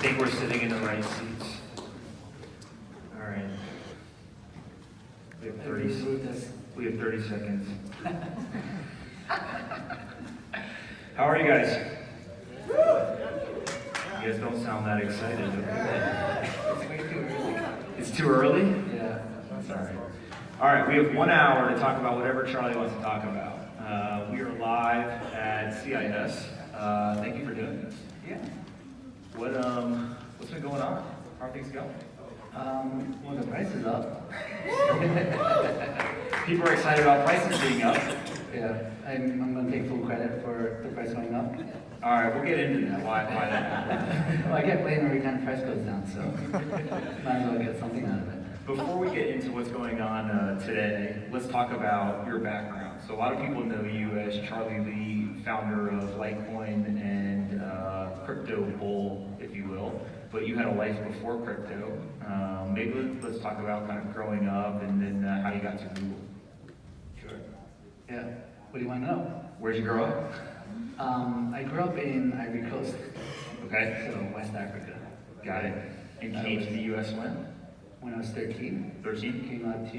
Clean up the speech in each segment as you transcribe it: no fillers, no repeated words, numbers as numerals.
think we're sitting in the right seats. All right. We have 30 seconds. How are you guys? You guys don't sound that excited. It's way too early. It's too early? Yeah. Sorry. All right, we have 1 hour to talk about whatever Charlie wants to talk about. We are live at CIS. Thank you for doing this. Yeah. What's been going on? How are things going? Well, the price is up. People are excited about prices being up. Yeah. I'm going to take full credit for the price going up. All right, we'll get into that. Why that? Well, I get blamed every time the price goes down, so might as well get something out of it. Before we get into what's going on today, let's talk about your background. So a lot of people know you as Charlie Lee, founder of Litecoin and crypto bull, if you will. But you had a life before crypto. Maybe let's talk about kind of growing up and then how you got to Google. Sure. Yeah. What do you want to know? Where'd you grow up? I grew up in Ivory Coast. Okay. So West Africa. Got it. And came to the U.S. when? When I was 13. 13? Came out to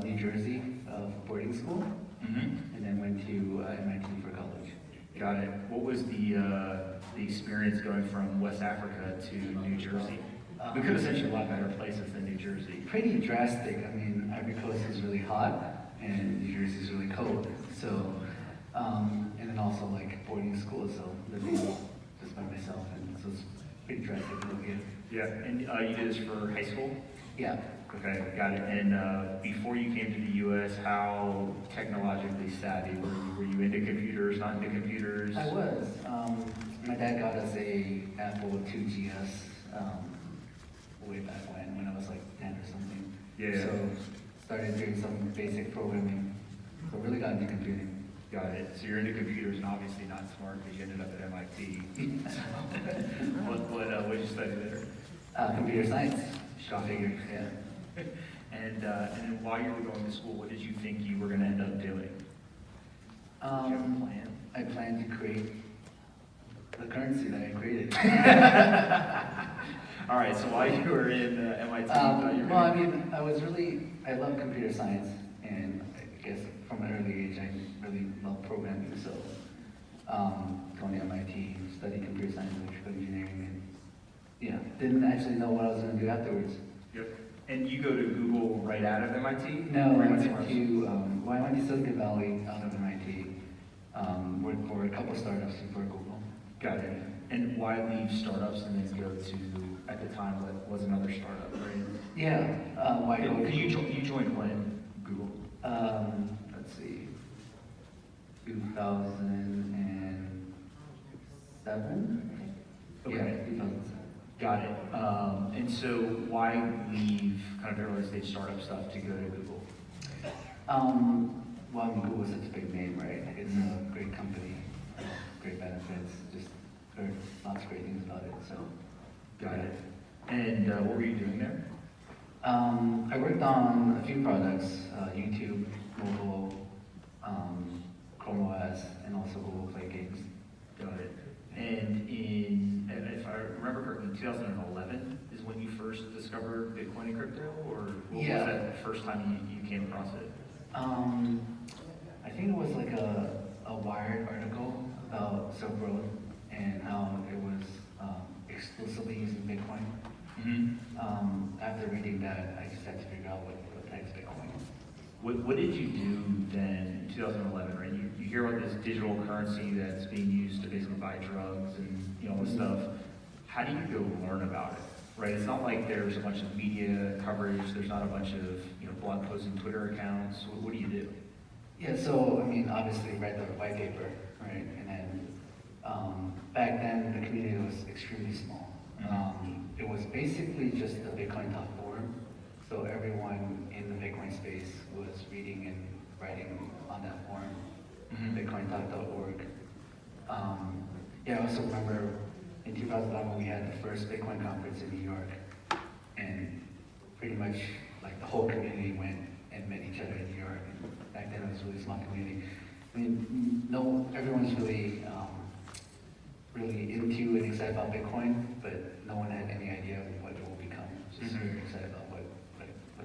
New Jersey for boarding school. Mm-hmm. And then went to MIT for college. Got it. What was the experience going from West Africa to New Jersey? We could have sent you a lot better places than New Jersey. Pretty drastic. I mean, Ivory Coast is really hot, and New Jersey is really cold. So, and then also like boarding school, so living just by myself, and so it's pretty drastic. Yeah, and you did this for high school? Yeah. Okay, got it. And before you came to the U.S., how technologically savvy were you? Were you into computers, not into computers? I was. My dad got us a Apple IIgs way back when I was like 10 or something. Yeah. So started doing some basic programming. So really got into computing. Got it. So you're into computers and obviously not smart because you ended up at MIT. What did you study there? Computer science. Shocking. Yeah. And then while you were going to school, what did you think you were going to end up doing? Did you have a plan? I planned to create the currency that I created. All right, so while you were in MIT, well, I mean, I love computer science, and I guess from an early age, I really love programming, so going to MIT, studied computer science and electrical engineering, and yeah, didn't actually know what I was going to do afterwards. Yep. And you go to Google right out of MIT? No, I went to Silicon Valley out of MIT, worked for a couple startups before Google. Got it. And why leave startups and then go to, at the time, what was another startup, right? Yeah. Why go to you joined when, Google? Let's see, 2007? Okay. Yeah, 2007. Got it. And so why leave kind of early stage startup stuff to go to Google? Well, I mean, Google is such a big name, right? It's a great company, great benefits, just heard lots of great things about it, so. Got it. And what were you doing there? I worked on a few products, YouTube, mobile, Chrome OS, and also Google Play games. Got it. And if I remember correctly, 2011 is when you first discovered Bitcoin and crypto, or what was that the first time you came across it? I think it was like a Wired article about Silk Road and how it was exclusively using Bitcoin. Mm-hmm. After reading that, I just had to figure out what the heck is Bitcoin. What did you do then in 2011, right? You hear about this digital currency that's being used to basically buy drugs and all this stuff. How do you go learn about it, right? It's not like there's a bunch of media coverage. There's not a bunch of blog posts and Twitter accounts. What do you do? Yeah, so I mean, obviously read the white paper, right? And then back then the community was extremely small. It was basically just a Bitcoin Talk forum. So everyone in the Bitcoin space was reading and writing on that forum, bitcointalk.org. Yeah, I also remember in 2011 we had the first Bitcoin conference in New York, and pretty much like the whole community went and met each other in New York. And back then it was a really small community. I mean, everyone's really into and excited about Bitcoin, but no one had any idea what it will become. Just very excited about what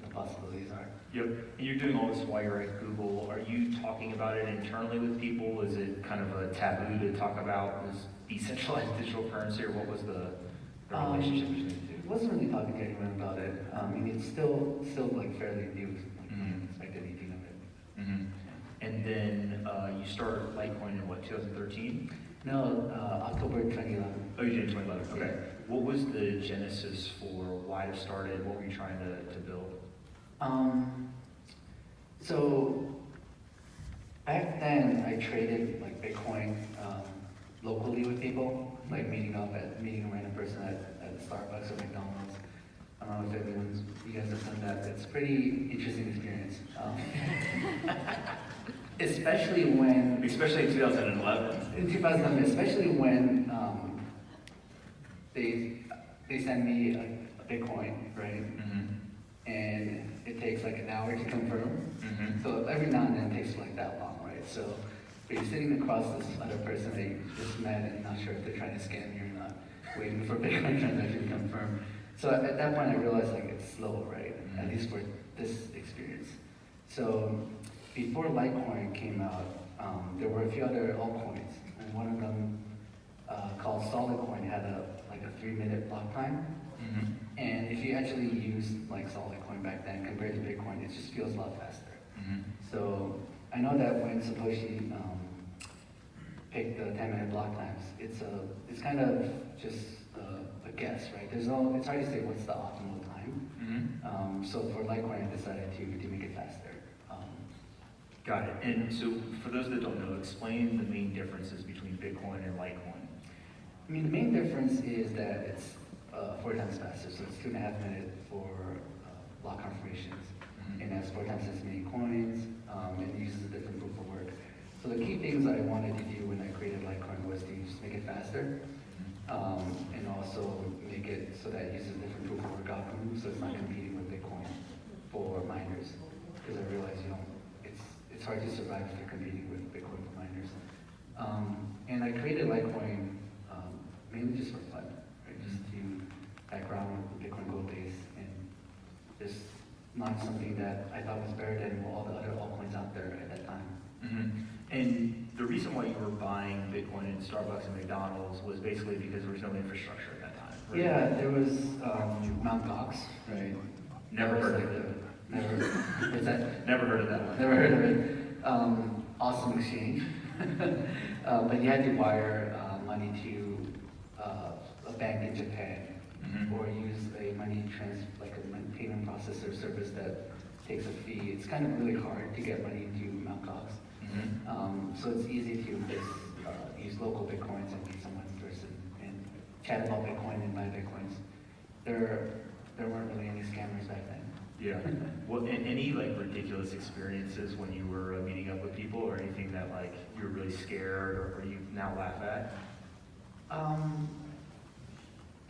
the possibilities are. Yep, and you're doing all this while you're at Google. Are you talking about it internally with people? Is it kind of a taboo to talk about this decentralized digital currency, or what was the relationship between the two? Wasn't really talking to anyone about it. I mean, it's still like fairly new. Like, I don't expect anything of it. And then you started Litecoin in what, 2013? No, October 2011. Oh, you did in 2011. Okay. What was the genesis for why to start it? What were you trying to build? So back then, I traded like Bitcoin locally with people, like meeting a random person at Starbucks or McDonald's. I don't know if you guys have done that. It's a pretty interesting experience. Especially in 2011. In 2011, especially when they send me a Bitcoin, right? And it takes like an hour to confirm. So every now and then it takes like that long, right? So if you're sitting across this other person that you just met and not sure if they're trying to scam you or not, waiting for Bitcoin transaction to confirm. So at that point I realized like it's slow, right? At least for this experience. So before Litecoin came out, there were a few other altcoins, and one of them called Solidcoin had a 3-minute block time. And if you actually use like Solidcoin back then compared to Bitcoin, it just feels a lot faster. So I know that when Satoshi picked the 10-minute block times, it's kind of just a guess, right? It's hard to say what's the optimal time. So for Litecoin, I decided to make it faster. Got it. And so for those that don't know, explain the main differences between Bitcoin and Litecoin. I mean, the main difference is that it's 4 times faster, so it's 2.5 minutes for block confirmations. And it has 4 times as many coins, and it uses a different proof of work. So the key things I wanted to do when I created Litecoin was to just make it faster, and also make it so that it uses a different proof of work algorithm, so it's not competing with Bitcoin for miners. Because I realized, it's hard to survive if you're competing with Bitcoin for miners. And I created Litecoin mainly just for fun, right? Just to back around with the Bitcoin gold base and just not something that I thought was better than all the other altcoins out there at that time. And the reason why you were buying Bitcoin in Starbucks and McDonald's was basically because there was no infrastructure at that time. Right? Yeah, there was Mt. Gox, right? Never heard of it. Never heard of that one. Never heard of it. Awesome exchange. But you had to wire money to a bank in Japan, or use a a payment processor service that takes a fee. It's kind of really hard to get money into Mt. Gox. So it's easy to just use local Bitcoins and meet someone in person and chat about Bitcoin and buy Bitcoins. There weren't really any scammers back then. Yeah. Well, any like ridiculous experiences when you were meeting up with people, or anything that like you were really scared, or you now laugh at?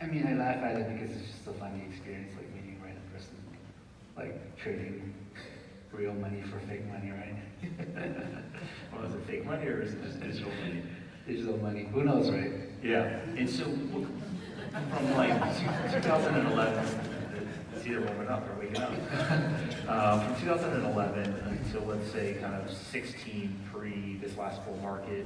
I mean, I laugh at it because it's just a funny experience, like meeting a random person, like trading real money for fake money, right? Well, is it fake money or is it just digital money? Digital money. Who knows, right? Yeah. And so from like 2011, it's either warming up or waking up. From 2011 until let's say kind of 16 pre this last bull market,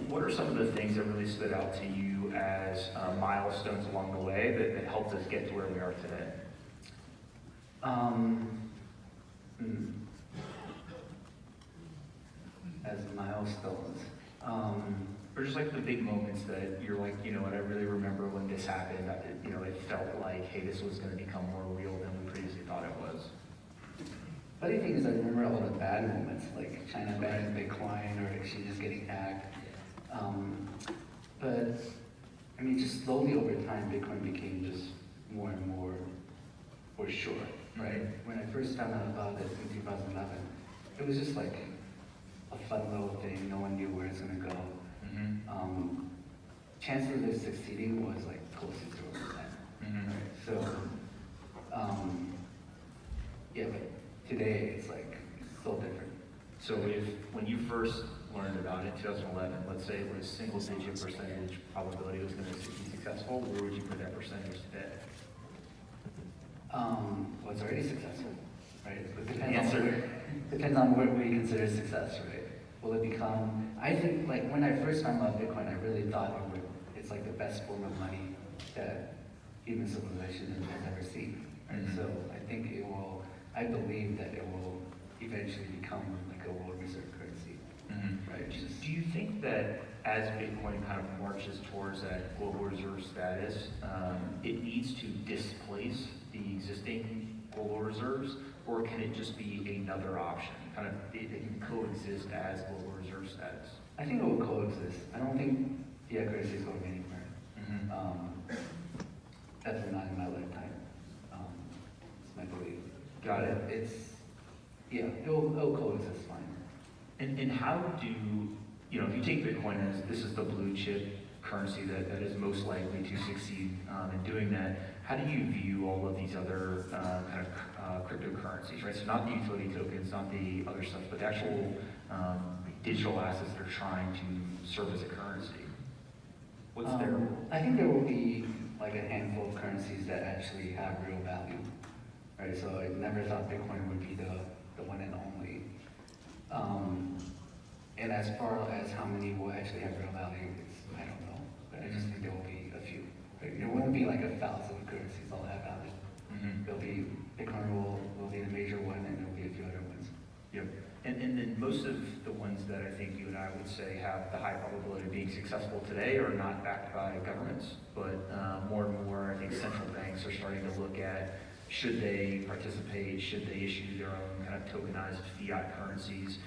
what are some of the things that really stood out to you as milestones along the way that helped us get to where we are today? As milestones. Or just like the big moments that you're like, you know what, I really remember when this happened. It felt like, hey, this was going to become more real than we previously thought it was. Funny thing is, I remember all the bad moments, like China banning Bitcoin or exchanges getting hacked. But I mean, just slowly over time, Bitcoin became just more and more for sure, right? When I first found out about it in 2011, it was just like a fun little thing. No one knew where it's going to go. Chances of it succeeding was like close to 0%. Right? So, yeah, but today it's like so different. So when you first learned about it in 2011, let's say it was single-digit percentage probability it was going to be successful, where would you put that percentage today? Well, it's already successful, right? It Answer. depends on what we consider success, right? Will it become, I think, like, when I first found out Bitcoin, I really thought it's like the best form of money that human civilization has ever seen, right? Mm-hmm. So I believe that it will eventually become like a world reserve currency, Mm-hmm. right? Do you think that as Bitcoin kind of marches towards that global reserve status, it needs to displace the existing global reserves, or can it just be another option? Kind of, it can coexist as global reserve status? I think it will coexist. I don't think fiat currency is going anywhere. Mm-hmm. Definitely not in my lifetime. It's my belief. Got it. It'll coexist fine. And how do, if you take Bitcoin as this is the blue chip currency that is most likely to succeed in doing that, how do you view all of these other kind of cryptocurrencies, right? So not the utility tokens, not the other stuff, but the actual digital assets that are trying to serve as a currency. What's their role? I think there will be like a handful of currencies that actually have real value, right? So I never thought Bitcoin would be the one and only. And as far as how many will actually have real value, I don't know. But I just think there will be a few. Right? There won't be like 1,000 currencies all have value. Mm-hmm. There'll be, Bitcoin will be the major one, and there'll be a few other ones. Yep. And then most of the ones that I think you and I would say have the high probability of being successful today are not backed by governments, but more and more I think central banks are starting to look at should they participate, should they issue their own kind of tokenized fiat currencies.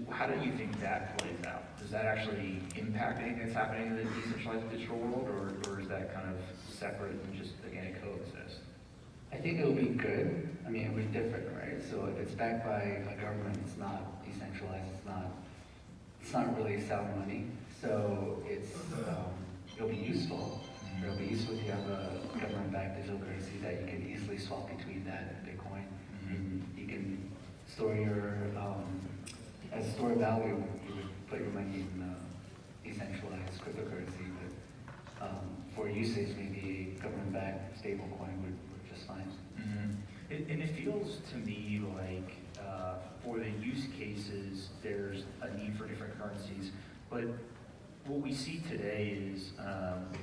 How do you think that plays out? Does that actually impact anything that's happening in the decentralized digital world, or is that kind of separate and just, again, it coexists? I think it'll be good. I mean, it'll be different, right? So if it's backed by a government, it's not decentralized. It's not really sound money. So it'll be useful. It'll be useful if you have a government-backed digital currency that you can easily swap between that and Bitcoin. Mm-hmm. And you can store your as a store of value. You would put your money in decentralized cryptocurrency, but for usage, maybe a government-backed stable coin would just fine. Mm-hmm. And it feels to me like for the use cases, there's a need for different currencies. But what we see today is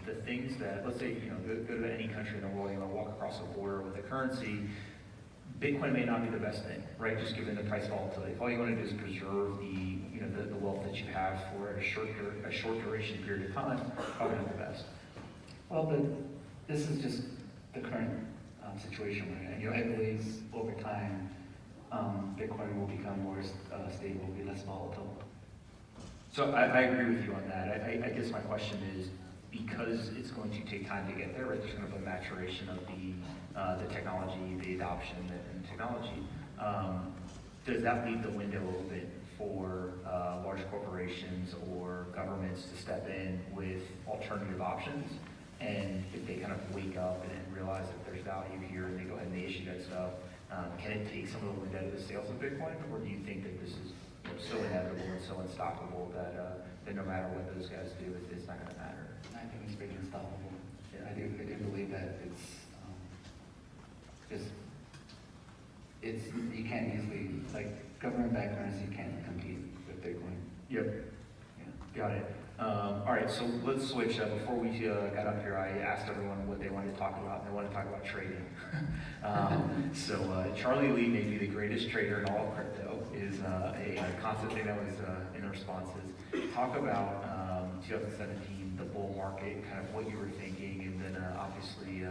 the things that, let's say, go to any country in the world, walk across a border with a currency. Bitcoin may not be the best thing, right? Just given the price volatility. If all you want to do is preserve the wealth that you have for a short duration period of time, probably not the best. Well, but this is just the current situation we're in. I believe over time, Bitcoin will become more stable, be less volatile. So I agree with you on that. I guess my question is, because it's going to take time to get there, right? There's kind of a maturation of the technology, the adoption and technology. Does that leave the window open for large corporations or governments to step in with alternative options? And if they kind of wake up and realize that there's value here and they go ahead and they issue that stuff, can it take some of the wind out of the sails of Bitcoin? Or do you think that this is so inevitable and so unstoppable that no matter what those guys do, it's not going to matter? I think it's pretty unstoppable. Yeah, I do believe that you can't easily, like, government-backed currency can't compete with Bitcoin. Yep. Yeah. Got it. All right, so let's switch. Before we got up here, I asked everyone what they wanted to talk about, and they wanted to talk about trading. So Charlie Lee may be the greatest trader in all of crypto, is a constant thing that was in the responses. Talk about 2017, the bull market, kind of what you were thinking, and then obviously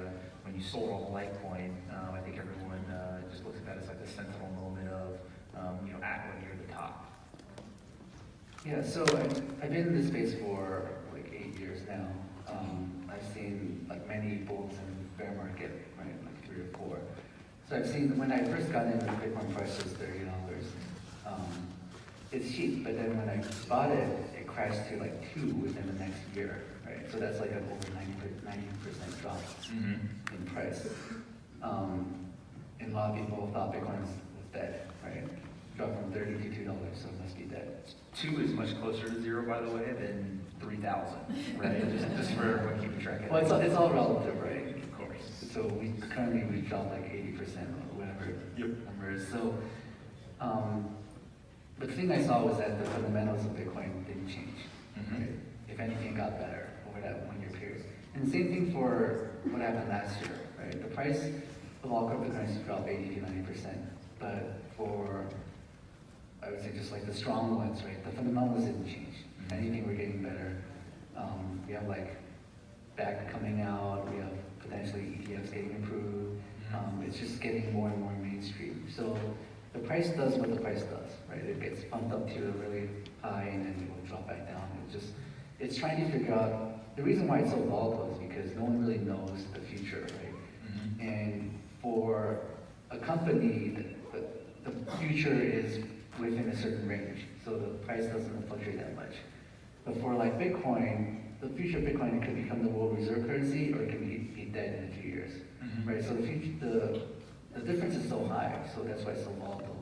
when you sold all the Litecoin, I think everyone just looks at that as like the sentinel moment of at when you're at the top. Yeah, so I've been in this space for like 8 years now. I've seen like many bulls and bear market, right, like 3 or 4. So I've seen, when I first got in, the Bitcoin price was $30. It's cheap, but then when I bought it, it crashed to like 2 within the next year, right? So that's like an over 90% drop in price. And a lot of people thought Bitcoin was dead, right? dropped from 30 to $2, so it must be dead. 2 is much closer to 0, by the way, than 3,000, right? just for everyone keeping track of it. Well, it's all relative, right? Of course. So we've dropped like 80% or whatever numbers. So, the thing I saw was that the fundamentals of Bitcoin didn't change. Right? If anything, it got better over that 1 year period. And the same thing for what happened last year, right? The price of all cryptocurrencies dropped 80 to 90%. But for, I would say, just like the strong ones, right? The fundamentals didn't change. If anything, we're getting better. We have like BAC coming out. We have potentially ETFs getting improved. It's just getting more and more mainstream. So the price does what the price does, right? It gets pumped up to a really high and then it will drop back down. It's trying to figure out, the reason why it's so volatile is because no one really knows the future, right? And for a company, the future is within a certain range, so the price doesn't fluctuate that much. But for like Bitcoin, the future of Bitcoin, it could become the world reserve currency or it could be dead in a few years, right? So the difference is so high, so that's why it's so volatile.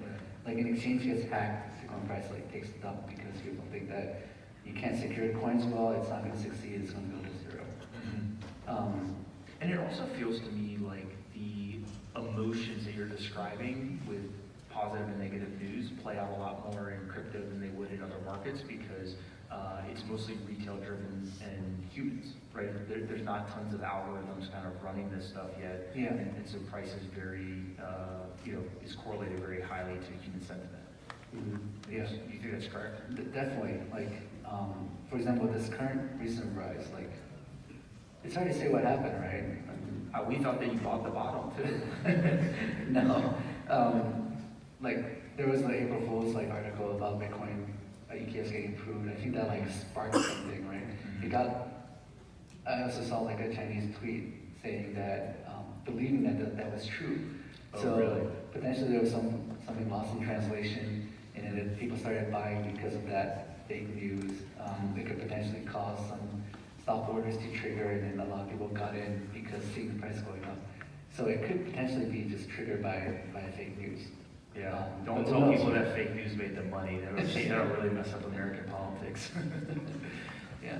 Like an exchange gets hacked, Bitcoin price like takes a dump because people think that you can't secure coins well, it's not going to succeed, it's going to go to 0. And it also feels to me like the emotions that you're describing with positive and negative news play out a lot more in crypto than they would in other markets because it's mostly retail driven and humans, right? There's not tons of algorithms kind of running this stuff yet. Yeah. And so price is very, is correlated very highly to human sentiment. Yeah. Do you think that's correct? Definitely. Like, for example, this current recent rise, like, it's hard to say what happened, right? We thought that you bought the bottom too. No. Like, there was the April Fool's like article about Bitcoin ETFs getting approved. I think that like sparked something, right? I also saw like a Chinese tweet saying that, believing that was true. Oh, so really? potentially there was something lost in translation, and then people started buying because of that fake news. It could potentially cause some stop orders to trigger, and then a lot of people got in because seeing the price going up. So it could potentially be just triggered by fake news. Yeah, don't tell people that fake news made them money. That'll really mess up American politics. Yeah.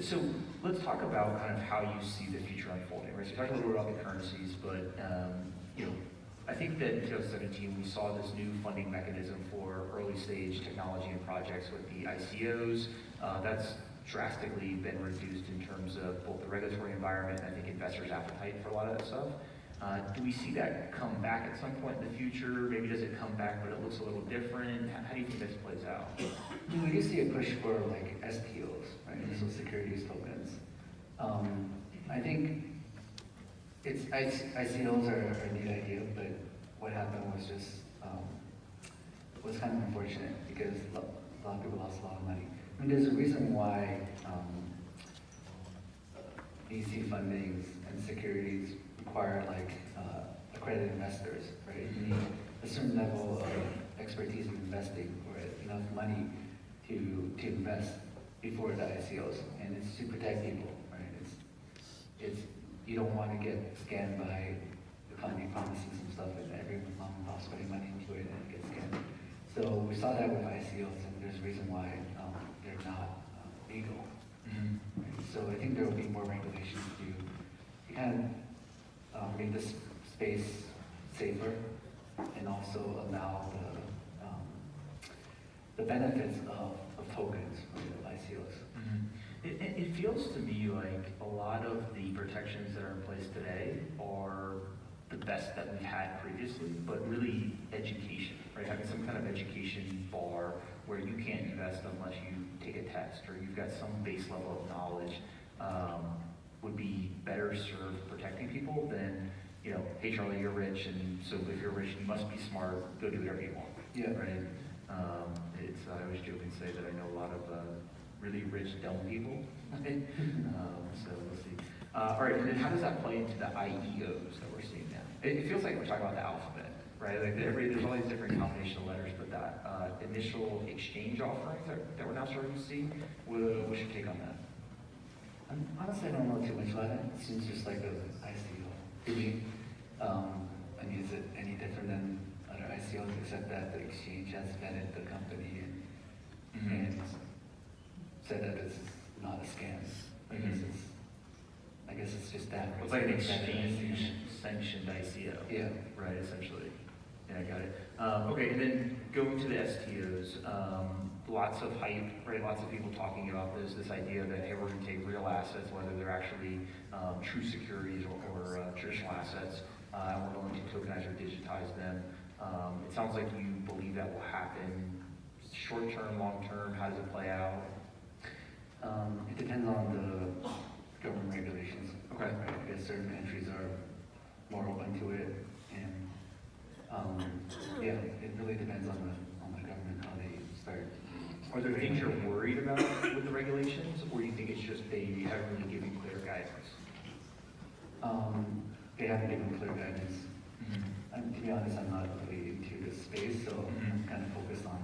So let's talk about kind of how you see the future unfolding, right? So you talked a little bit about the currencies, but I think that in 2017 we saw this new funding mechanism for early stage technology and projects with the ICOs. That's drastically been reduced in terms of both the regulatory environment and I think investors' appetite for a lot of that stuff. Do we see that come back at some point in the future? Maybe does it come back but it looks a little different? How do you think this plays out? We do see a push for like STOs, right? So securities tokens. I think ICOs are a neat idea, but what happened was just was kind of unfortunate because a lot of people lost a lot of money. I mean, there's a reason why VC fundings and securities require like accredited investors, right? You need a certain level of expertise in investing or enough money to invest before the ICOs, and it's to protect people, right? It's you don't want to get scammed by the company promising some stuff and everyone mom and pop's putting money into it and it gets scammed. So we saw that with ICOs, and there's a reason why they're not legal. Right? So I think there will be more regulations to kind of make this space safer and also allow the benefits of tokens, right, ICOs. It feels to me like a lot of the protections that are in place today are the best that we had previously, but really education, right? Having some kind of education bar where you can't invest unless you take a test or you've got some base level of knowledge would be better served protecting people than, hey Charlie, you're rich, and so if you're rich, you must be smart, go do whatever you want. Yeah. Right? I always joke and say that I know a lot of really rich, dumb people. So we'll see. All right, and then how does that play into the IEOs that we're seeing now? It feels like we're talking about the alphabet, right? Like there's all these different combination of letters, but that initial exchange offerings that we're now starting to see, what's your take on that? Honestly, I don't know too much about it. It seems just like an ICO to me. I mean, is it any different than other ICOs? STO, except that the exchange has vetted the company Mm-hmm. and said that it's not a scam. I guess it's just that. It's like an It's vetted as exchange STO. sanctioned ICO. Yeah. Right, essentially. Yeah, I got it. Okay, and then going to the STOs, lots of hype, right? Lots of people talking about this idea that, hey, we're going to take real assets, whether they're actually true securities or traditional assets, and we're going to tokenize or digitize them. It sounds like you believe that will happen. Short term, long term, how does it play out? It depends on the government regulations. Okay. Right? I guess certain countries are more open to it, and yeah, it really depends on the government how they start. Are there things you're worried about with the regulations, or do you think it's just they haven't really given clear guidance? They haven't given clear guidance. Mm-hmm. To be honest, I'm not really into this space, so Mm-hmm. I'm kind of focused on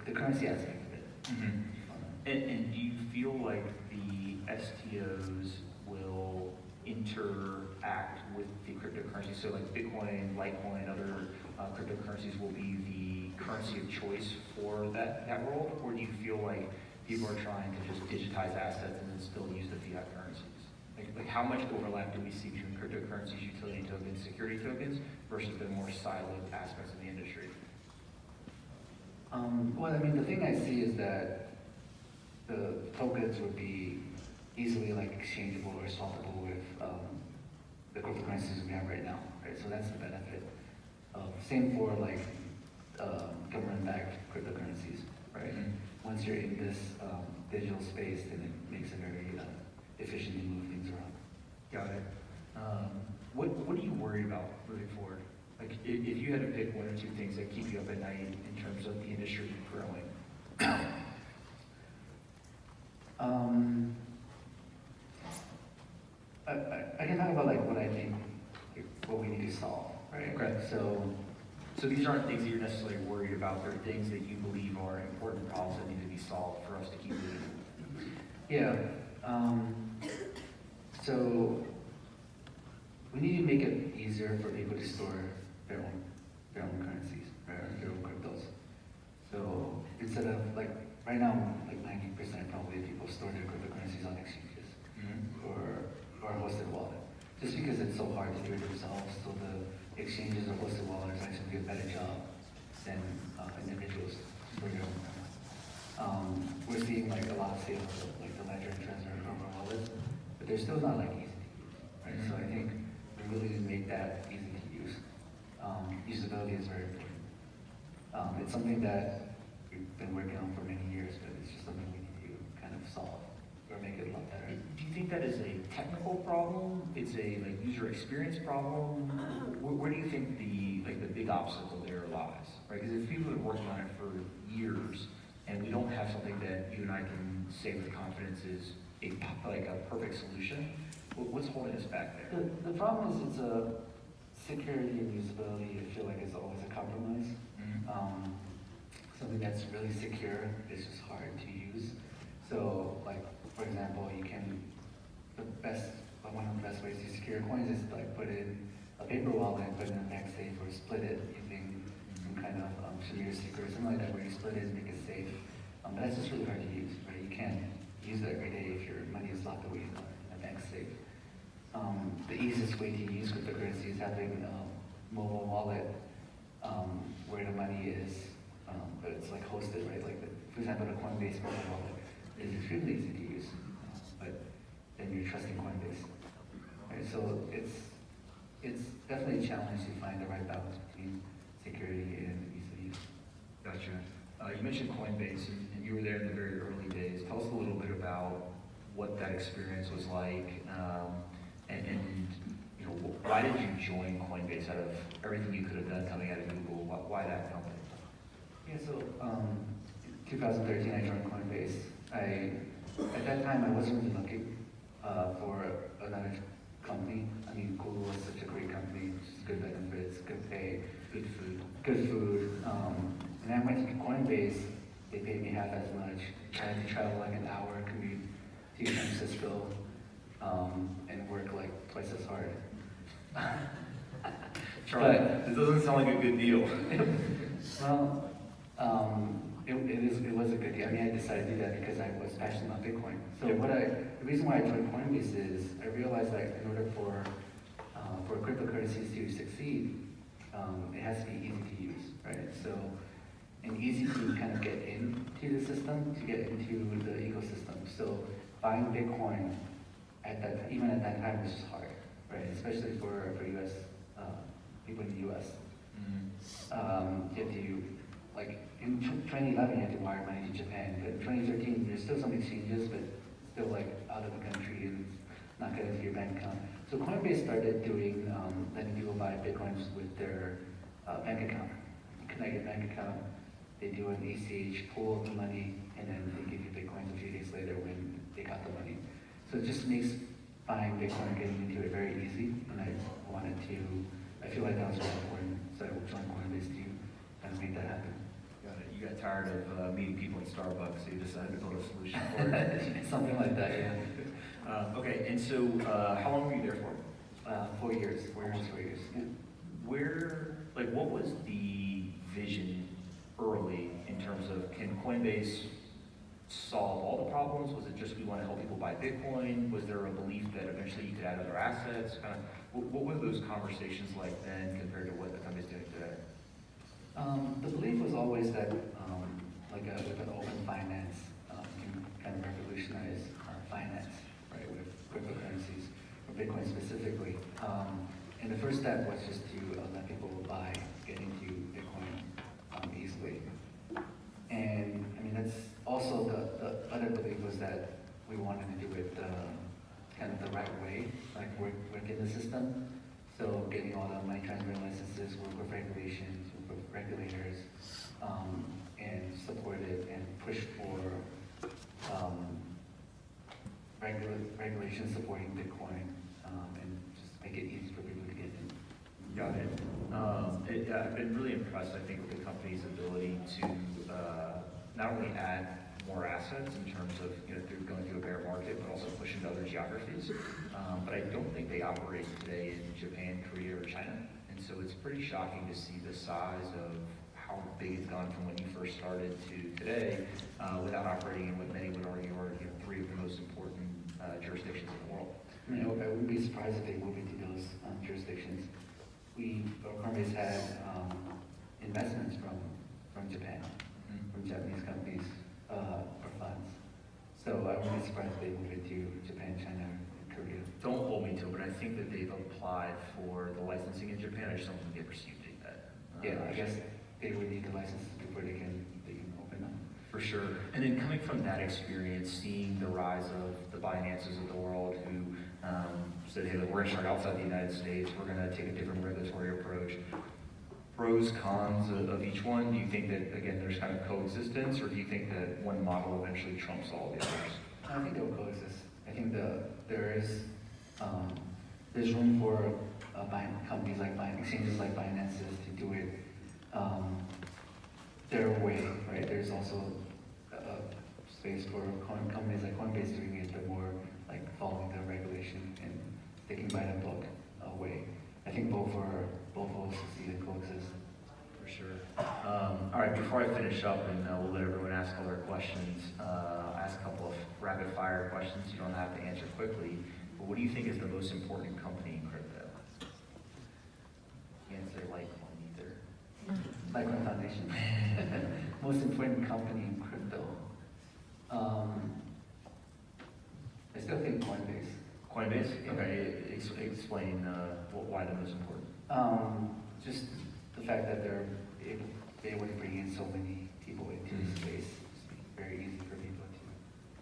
the currency aspect of it. Mm-hmm. And do you feel like the STOs will interact with the cryptocurrency? So like Bitcoin, Litecoin, other cryptocurrencies will be the currency of choice for that world? Or do you feel like people are trying to just digitize assets and then still use the fiat currencies? Like how much overlap do we see between cryptocurrencies, utility tokens, security tokens, versus the more siloed aspects of the industry? Well, I mean, the thing I see is that the tokens would be easily like exchangeable or swappable with the cryptocurrencies we have right now, right? So that's the benefit. Same for like government-backed cryptocurrencies, right? Mm-hmm. Once you're in this digital space, then it makes it very efficient to move things around. Got it. What are you worried about moving forward? Like, if you had to pick one or two things that keep you up at night in terms of the industry growing. I can talk about like what I think, what we need to solve, right? Okay. So these aren't things that you're necessarily worried about. They're things that you believe are important problems that need to be solved for us to keep moving. yeah, so we need to make it easier for people to store their own currencies, right? Their own cryptos. So instead of like right now, like 90% probably people store their cryptocurrencies on exchanges Mm-hmm. or a hosted wallet, just because it's so hard to do it themselves. So the exchanges or hosted wallets actually do a better job than individuals for their own currency. We're seeing like a lot of sales of like the ledger and transfer from our wallets, but they're still not like easy to use, right? So I think we really need to make that easy to use. Usability is very important. It's something that we've been working on for many years, but it's just something we need to kind of solve or make it a lot better. Do you think that is a technical problem? It's a like user experience problem? Where do you think the big obstacle there lies? Right? Because if people have been working on it for years, and we don't have something that you and I can say with confidence is a perfect solution, what's holding us back there? The problem is it's a security and usability. I feel like it's always a compromise. Mm-hmm. Something that's really secure is just hard to use. So, like for example, one of the best ways to secure coins is to like put in a paper wallet and put it in a MagSafe or split it using some kind of secure sticker or something like that where you split it and make it safe. But that's just really hard to use, right? You can't use it every day if your money is locked away in a MagSafe. The easiest way to use cryptocurrency is having a mobile wallet where the money is, but it's like hosted, right? Like for example, the Coinbase mobile wallet is extremely easy to use, but then you're trusting Coinbase, right? So it's definitely a challenge to find the right balance between security and ease of use. Gotcha. You mentioned Coinbase, and you were there in the very early days. Tell us a little bit about what that experience was like, and you know, why did you join Coinbase out of everything you could have done coming out of Google? Why that company? Yeah, so 2013 I joined Coinbase. At that time I wasn't really looking for another company. I mean, Google was such a great company, just good benefits, good pay, Good food. good food. And I went to Coinbase, they paid me half as much. I had to travel like an hour commute to San Francisco and work like twice as hard. Charlie, it doesn't sound like a good deal. Well, it was a good deal. I mean, I decided to do that because I was passionate about Bitcoin. So the reason why I joined Coinbase is I realized that in order for cryptocurrencies to succeed, it has to be easy to use, right? So, and easy to kind of get into the system, to get into the ecosystem. So buying Bitcoin even at that time was just hard, right? Especially for US people in the US. You have to, like in 2011, you had to wire money to Japan, but in 2013, there's still some exchanges, but still like out of the country and not getting to your bank account. So Coinbase started doing, letting people buy Bitcoins with their bank account, connected bank account. They do an ACH pull of the money, and then they give you Bitcoins a few days later when they got the money. So it just makes buying Bitcoin and getting into it very easy, and I feel like that was very important, so I joined Coinbase to kind of make that happen. Got it. You got tired of meeting people at Starbucks, so you decided to build a solution for it. Something like that, yeah. Okay, and so how long were you there for? 4 years. 4 years. Yeah. What was the vision early in terms of, can Coinbase solve all the problems? Was it just we want to help people buy Bitcoin? Was there a belief that eventually you could add other assets? What were those conversations like then compared to what the company's doing today? The belief was always that with an open finance, can kind of revolutionize finance, right, with cryptocurrencies, or Bitcoin specifically. And the first step was just to let people get into Bitcoin easily. And I mean, that's also the other belief was that we wanted to do it kind of the right way, like work in the system. So getting all the money transfer licenses, work with regulations, work with regulators, and support it and push for regulations supporting Bitcoin, and just make it easy for people to get in. Got it. I've been really impressed, I think, with the company's ability to not only add more assets in terms of through going through a bear market, but also push into other geographies. But I don't think they operate today in Japan, Korea, or China. And so it's pretty shocking to see the size of how big it's gone from when you first started to today, without operating in what many would argue are three of the most important jurisdictions in the world. I wouldn't be surprised if they move into those jurisdictions. Coinbase had investments from Japan, from Japanese companies or funds. So I wouldn't be surprised if they move into Japan, China, and Korea. Don't hold me to it, but I think that they've applied for the licensing in Japan. I just don't think they've received it yet. I guess they would need the licenses before they can open them. For sure. And then coming from that experience, seeing the rise of the Binances of the world who said, hey, look, we're going to start outside the United States, we're going to take a different regulatory approach. Pros, cons of each one, do you think that, again, there's kind of coexistence, or do you think that one model eventually trumps all the others? I think they'll coexist. I think there's room for companies like exchanges like Binance's to do it their way, right? There's also space for companies like Coinbase doing it the more like following the regulation and sticking by the book way. I think both will succeed and coexist. For sure. All right, before I finish up, and we'll let everyone ask all their questions, I'll ask a couple of rapid fire questions. You don't have to answer quickly, but what do you think is the most important company in crypto? You can't say Litecoin either. Litecoin Foundation. Most important company in crypto. I still think Coinbase. Coinbase? Okay, explain why the most important. Just the fact that they're able to bring in so many people into the space. It's very easy for people to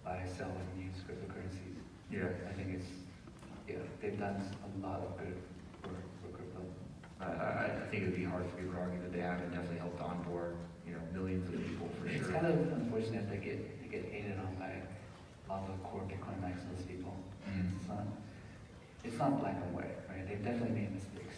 buy, sell, and use cryptocurrencies. Yeah. I think they've done a lot of good for crypto. I think it would be hard for people to argue that they haven't definitely helped onboard millions of people for It's sure. kind of unfortunate they get hated on by all the core Bitcoin maximalist people. It's not black and white, right? They've definitely made mistakes.